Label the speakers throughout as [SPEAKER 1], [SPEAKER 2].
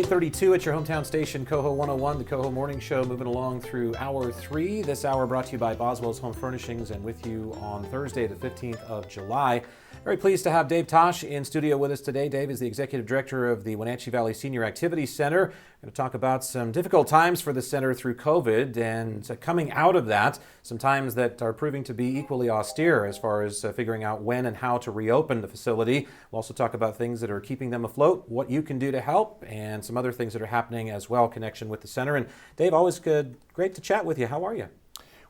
[SPEAKER 1] 8:32 at your hometown station, KOHO 101, the KOHO Morning Show, moving along through Hour 3. This hour brought to you by Boswell's Home Furnishings and with you on Thursday, the 15th of July. Very pleased to have Dave Tosch in studio with us today. Dave is the Executive Director of the Wenatchee Valley Senior Activities Center. We're going to talk about some difficult times for the center through COVID and coming out of that, some times that are proving to be equally austere as far as figuring out when and how to reopen the facility. We'll also talk about things that are keeping them afloat, what you can do to help, and some other things that are happening as well, connection with the center. And Dave, always great to chat with you. How are you?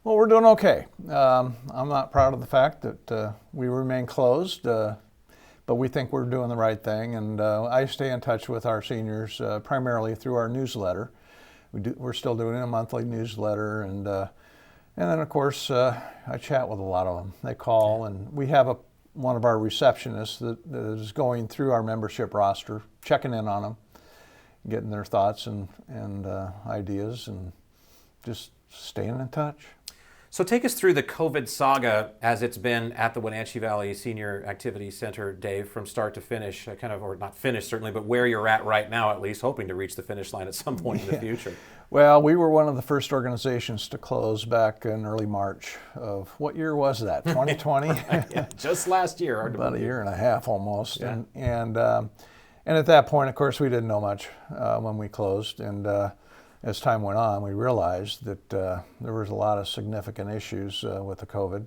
[SPEAKER 2] Well, we're doing okay. I'm not proud of the fact that we remain closed, but we think we're doing the right thing. And I stay in touch with our seniors primarily through our newsletter. We're still doing a monthly newsletter, and then of course I chat with a lot of them. They call, and we have one of our receptionists that is going through our membership roster, checking in on them, getting their thoughts and ideas, and just staying in touch.
[SPEAKER 1] So take us through the COVID saga as it's been at the Wenatchee Valley Senior Activities Center, Dave, from start to finish, or not finish certainly, but where you're at right now, at least, hoping to reach the finish line at some point in the future.
[SPEAKER 2] Well, we were one of the first organizations to close back in early March of, what year was that, 2020?
[SPEAKER 1] Yeah, just last year.
[SPEAKER 2] About a year and a half almost.
[SPEAKER 1] Yeah.
[SPEAKER 2] And at that point, of course, we didn't know much when we closed. And as time went on, we realized that there was a lot of significant issues with the COVID.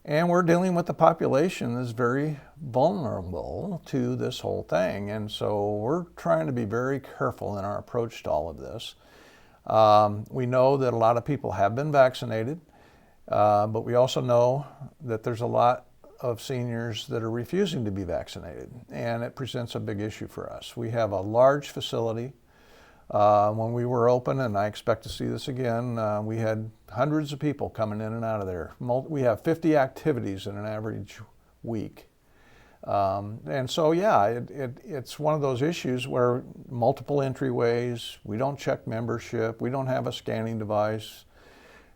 [SPEAKER 2] And we're dealing with a population that's very vulnerable to this whole thing. And so we're trying to be very careful in our approach to all of this. We know that a lot of people have been vaccinated, but we also know that there's a lot of seniors that are refusing to be vaccinated. And it presents a big issue for us. We have a large facility. When we were open, and I expect to see this again, we had hundreds of people coming in and out of there. We have 50 activities in an average week. And so, yeah, it's one of those issues where multiple entryways, we don't check membership, we don't have a scanning device.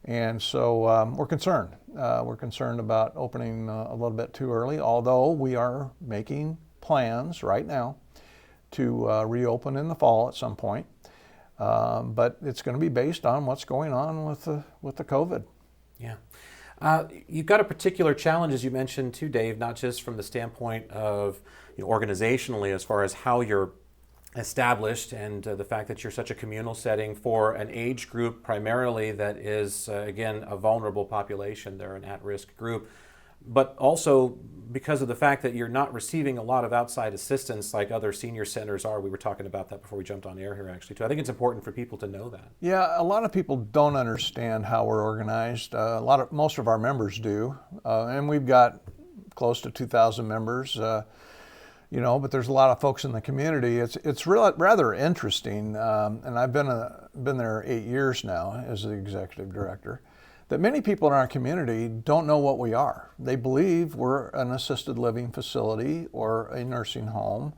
[SPEAKER 2] And so we're concerned. We're concerned about opening a little bit too early, although we are making plans right now to reopen in the fall at some point. But it's going to be based on what's going on with the COVID.
[SPEAKER 1] Yeah. You've got a particular challenge, as you mentioned too, Dave, not just from the standpoint of organizationally as far as how you're established and the fact that you're such a communal setting for an age group primarily that is, again, a vulnerable population. They're an at-risk group. But also because of the fact that you're not receiving a lot of outside assistance like other senior centers are. We were talking about that before we jumped on air here, actually, too. I think it's important for people to know that.
[SPEAKER 2] Yeah, a lot of people don't understand how we're organized. Most of our members do, and we've got close to 2,000 members. But there's a lot of folks in the community. It's rather interesting, and I've been there 8 years now as the executive director, that many people in our community don't know what we are. They believe we're an assisted living facility or a nursing home.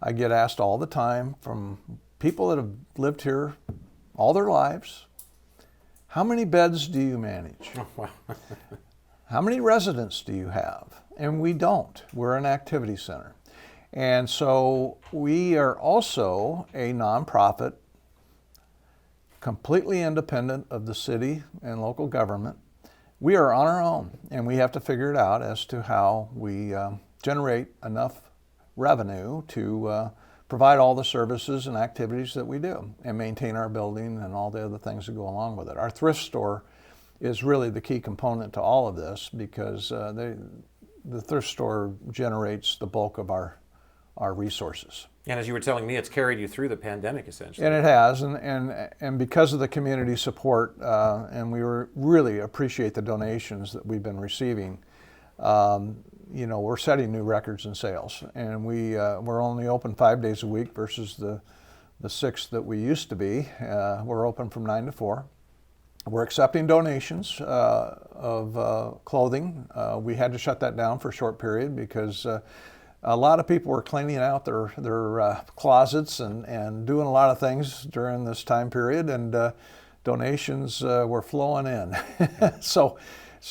[SPEAKER 2] I get asked all the time from people that have lived here all their lives, how many beds do you manage?
[SPEAKER 1] Oh, wow.
[SPEAKER 2] How many residents do you have? And we don't. We're an activity center. And so we are also a nonprofit, completely independent of the city and local government. We are on our own, and we have to figure it out as to how we generate enough revenue to provide all the services and activities that we do and maintain our building and all the other things that go along with it. Our thrift store is really the key component to all of this because the thrift store generates the bulk of our resources.
[SPEAKER 1] And as you were telling me, it's carried you through the pandemic, essentially.
[SPEAKER 2] And it has, and because of the community support, and we really appreciate the donations that we've been receiving, we're setting new records in sales. And we're only open 5 days a week versus the 6 that we used to be. We're open from 9 to 4. We're accepting donations of clothing. We had to shut that down for a short period because a lot of people were cleaning out their closets and doing a lot of things during this time period, and donations were flowing in. So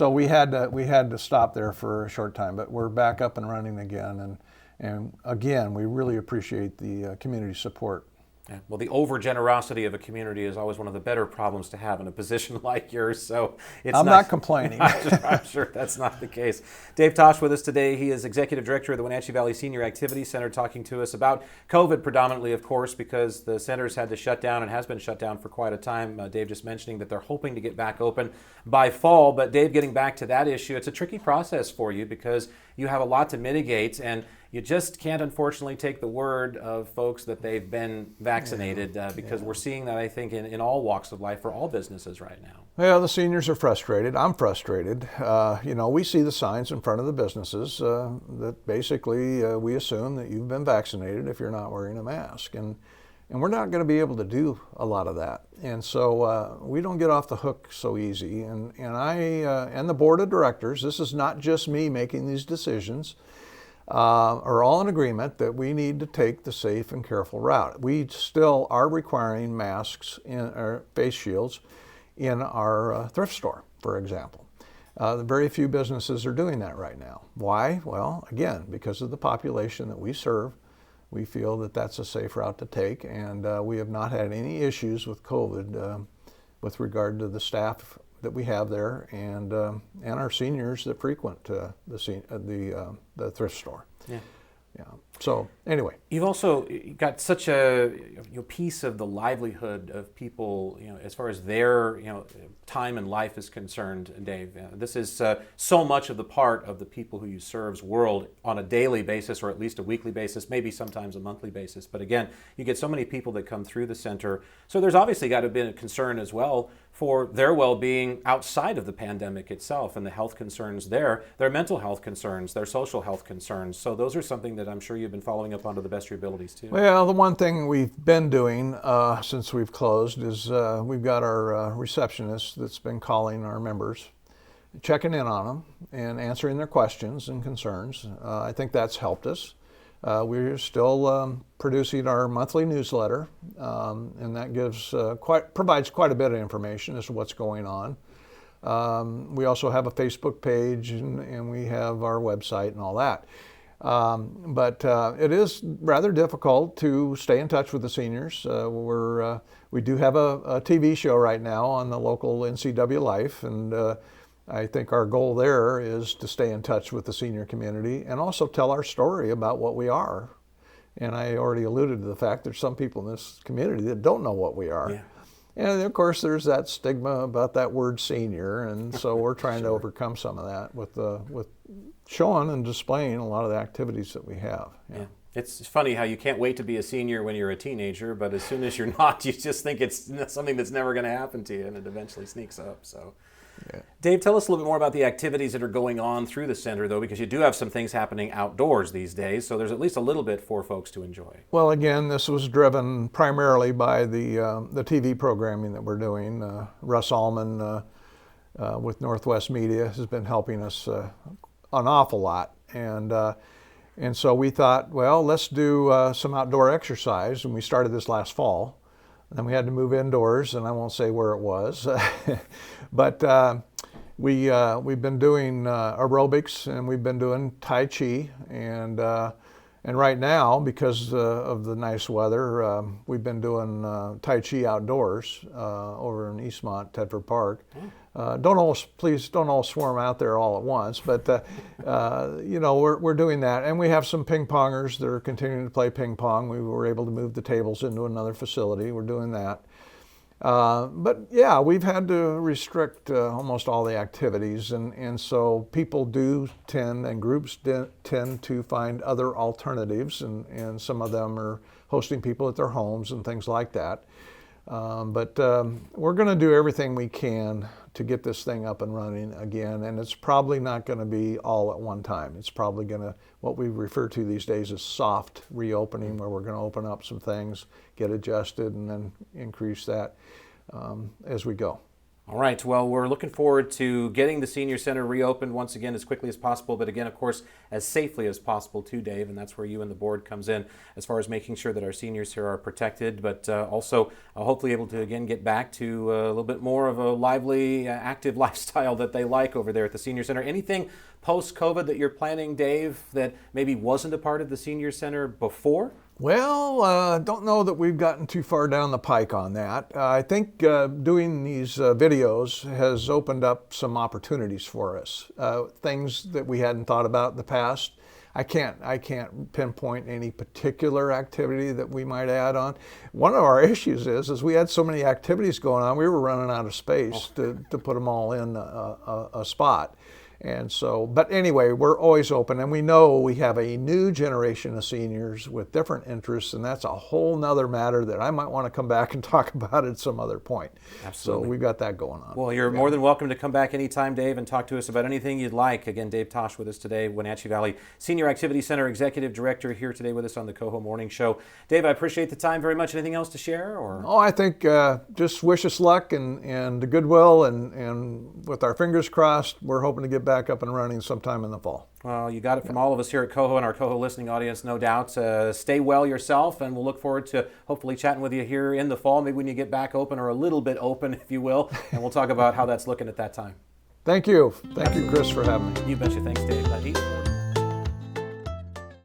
[SPEAKER 2] we had to stop there for a short time, but we're back up and running again. And again, we really appreciate the community support.
[SPEAKER 1] Yeah. Well, the over-generosity of a community is always one of the better problems to have in a position like yours. So
[SPEAKER 2] I'm not complaining.
[SPEAKER 1] I'm sure that's not the case. Dave Tosch with us today. He is Executive Director of the Wenatchee Valley Senior Activity Center, talking to us about COVID predominantly, of course, because the center's had to shut down and has been shut down for quite a time. Dave just mentioning that they're hoping to get back open by fall. But Dave, getting back to that issue, it's a tricky process for you because you have a lot to mitigate, and you just can't, unfortunately, take the word of folks that they've been vaccinated because we're seeing that, I think, in all walks of life for all businesses right now.
[SPEAKER 2] Well, the seniors are frustrated. I'm frustrated. We see the signs in front of the businesses that basically we assume that you've been vaccinated if you're not wearing a mask. And we're not going to be able to do a lot of that. And so we don't get off the hook so easy. And I and the board of directors, this is not just me making these decisions, are all in agreement that we need to take the safe and careful route. We still are requiring masks or face shields in our thrift store, for example. Very few businesses are doing that right now. Why? Well, again, because of the population that we serve. We feel that that's a safe route to take, and we have not had any issues with COVID with regard to the staff that we have there and our seniors that frequent the thrift store. Yeah. Yeah. So anyway,
[SPEAKER 1] you've also got such a piece of the livelihood of people, as far as their time and life is concerned, Dave. This is so much of the part of the people who you serve's world on a daily basis, or at least a weekly basis, maybe sometimes a monthly basis. But again, you get so many people that come through the center. So there's obviously got to be a concern as well for their well-being outside of the pandemic itself and the health concerns there, their mental health concerns, their social health concerns. So those are something that I'm sure you've been following up on to the best of your abilities too.
[SPEAKER 2] Well, the one thing we've been doing since we've closed is we've got our receptionist that's been calling our members, checking in on them and answering their questions and concerns. I think that's helped us. We're still producing our monthly newsletter, and that provides quite a bit of information as to what's going on. We also have a Facebook page, and we have our website and all that. But it is rather difficult to stay in touch with the seniors. We do have a TV show right now on the local NCWLIFE, and I think our goal there is to stay in touch with the senior community and also tell our story about what we are. And I already alluded to the fact there's some people in this community that don't know what we are. Yeah. And of course there's that stigma about that word senior, and so we're trying to overcome some of that with showing and displaying a lot of the activities that we have. Yeah.
[SPEAKER 1] It's funny how you can't wait to be a senior when you're a teenager, but as soon as you're not, you just think it's something that's never going to happen to you, and it eventually sneaks up. So. Yeah. Dave, tell us a little bit more about the activities that are going on through the center, though, because you do have some things happening outdoors these days, so there's at least a little bit for folks to enjoy.
[SPEAKER 2] Well, again, this was driven primarily by the TV programming that we're doing. Russ Allman with Northwest Media has been helping us an awful lot, and so we thought, well, let's do some outdoor exercise, and we started this last fall. Then we had to move indoors, and I won't say where it was, but we've been doing aerobics, and we've been doing Tai Chi, and right now, because of the nice weather, we've been doing Tai Chi outdoors over in Eastmont, Tedford Park. Please don't all swarm out there all at once, but we're doing that, and we have some ping pongers that are continuing to play ping pong. We were able to move the tables into another facility. We're doing that, but yeah, we've had to restrict almost all the activities, and so people do tend, and groups tend to find other alternatives, and some of them are hosting people at their homes and things like that. But we're going to do everything we can to get this thing up and running again, and it's probably not going to be all at one time. It's probably going to, what we refer to these days as soft reopening, where we're going to open up some things, get adjusted, and then increase that as we go.
[SPEAKER 1] All right, well, we're looking forward to getting the Senior Center reopened once again as quickly as possible, but again, of course, as safely as possible too, Dave, and that's where you and the board comes in as far as making sure that our seniors here are protected, but also hopefully able to again get back to a little bit more of a lively, active lifestyle that they like over there at the Senior Center. Anything post-COVID that you're planning, Dave, that maybe wasn't a part of the Senior Center before?
[SPEAKER 2] Well, don't know that we've gotten too far down the pike on that. I think doing these videos has opened up some opportunities for us, things that we hadn't thought about in the past. I can't pinpoint any particular activity that we might add on. One of our issues is we had so many activities going on, we were running out of space to put them all in a spot. And so, but anyway, we're always open, and we know we have a new generation of seniors with different interests, and that's a whole nother matter that I might want to come back and talk about at some other point.
[SPEAKER 1] Absolutely.
[SPEAKER 2] So we've got that going on.
[SPEAKER 1] Well, you're more than welcome to come back anytime, Dave, and talk to us about anything you'd like. Again, Dave Tosch with us today, Wenatchee Valley Senior Activity Center Executive Director, here today with us on the KOHO Morning Show. Dave, I appreciate the time very much. Anything else to share? Or?
[SPEAKER 2] Oh, I think just wish us luck and goodwill, and with our fingers crossed, we're hoping to get back up and running sometime in the fall.
[SPEAKER 1] Well, you got it from all of us here at KOHO and our KOHO listening audience, no doubt. Stay well yourself, and we'll look forward to hopefully chatting with you here in the fall, maybe when you get back open, or a little bit open, if you will, and we'll talk about how that's looking at that time.
[SPEAKER 2] Thank you. Thank you, Chris, for having me.
[SPEAKER 1] You betcha. Thanks, Dave.